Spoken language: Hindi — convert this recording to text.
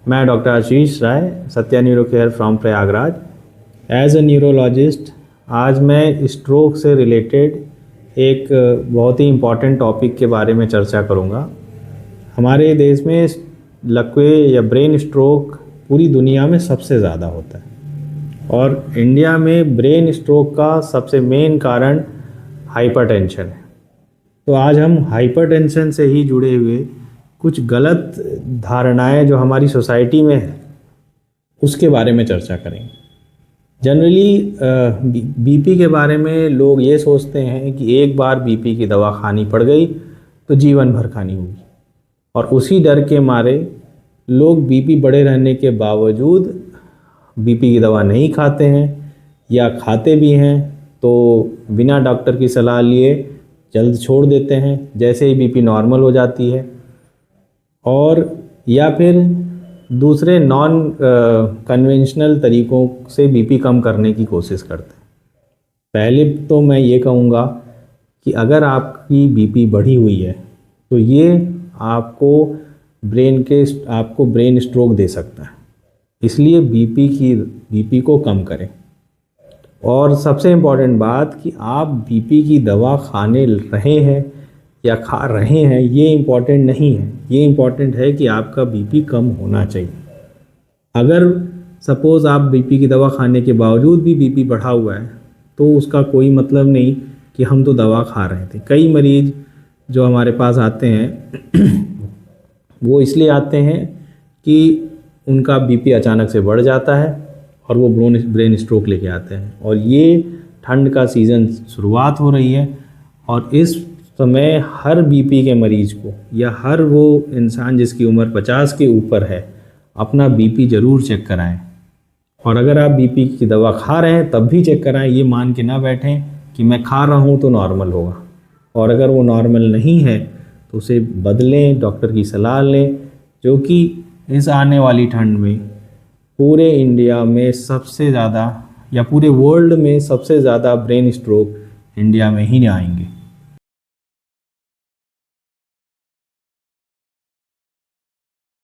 मैं doctor Ashish Rai, Satya neuro care from Prayagraj. As a neurologist आज मैं स्ट्रोक से रिलेटेड एक बहुत ही इम्पॉर्टेंट टॉपिक के बारे में चर्चा करूँगा। हमारे देश में लकवे या ब्रेन स्ट्रोक पूरी दुनिया में सबसे ज़्यादा होता है और इंडिया में ब्रेन स्ट्रोक का सबसे मेन कारण हाइपरटेंशन है। तो आज हम हाइपरटेंशन से ही जुड़े हुए कुछ गलत धारणाएं जो हमारी सोसाइटी में है उसके बारे में चर्चा करेंगे। जनरली बीपी के बारे में लोग ये सोचते हैं कि एक बार बीपी की दवा खानी पड़ गई तो जीवन भर खानी होगी, और उसी डर के मारे लोग बीपी बढ़े रहने के बावजूद बीपी की दवा नहीं खाते हैं, या खाते भी हैं तो बिना डॉक्टर की सलाह लिए जल्द छोड़ देते हैं जैसे ही बीपी नॉर्मल हो जाती है, और या फिर दूसरे नॉन कन्वेंशनल तरीक़ों से बीपी कम करने की कोशिश करते हैं। पहले तो मैं ये कहूँगा कि अगर आपकी बीपी बढ़ी हुई है तो ये आपको ब्रेन स्ट्रोक दे सकता है, इसलिए बीपी को कम करें। और सबसे इम्पॉर्टेंट बात कि आप बीपी की दवा खाने रहे हैं या खा रहे हैं ये इम्पॉर्टेंट नहीं है, ये इम्पॉर्टेंट है कि आपका बीपी कम होना चाहिए। अगर सपोज़ आप बीपी की दवा खाने के बावजूद भी बीपी बढ़ा हुआ है तो उसका कोई मतलब नहीं कि हम तो दवा खा रहे थे। कई मरीज़ जो हमारे पास आते हैं वो इसलिए आते हैं कि उनका बीपी अचानक से बढ़ जाता है और वो ब्रेन स्ट्रोक लेके आते हैं। और ये ठंड का सीज़न शुरुआत हो रही है और इस समय हर बीपी के मरीज़ को या हर वो इंसान जिसकी उम्र 50 के ऊपर है अपना बीपी ज़रूर चेक कराएं। और अगर आप बीपी की दवा खा रहे हैं तब भी चेक कराएं, ये मान के ना बैठें कि मैं खा रहा हूँ तो नॉर्मल होगा, और अगर वो नॉर्मल नहीं है तो उसे बदलें, डॉक्टर की सलाह लें, जो कि इस आने वाली ठंड में पूरे इंडिया में सबसे ज़्यादा या पूरे वर्ल्ड में सबसे ज़्यादा ब्रेन स्ट्रोक इंडिया में ही आएंगे।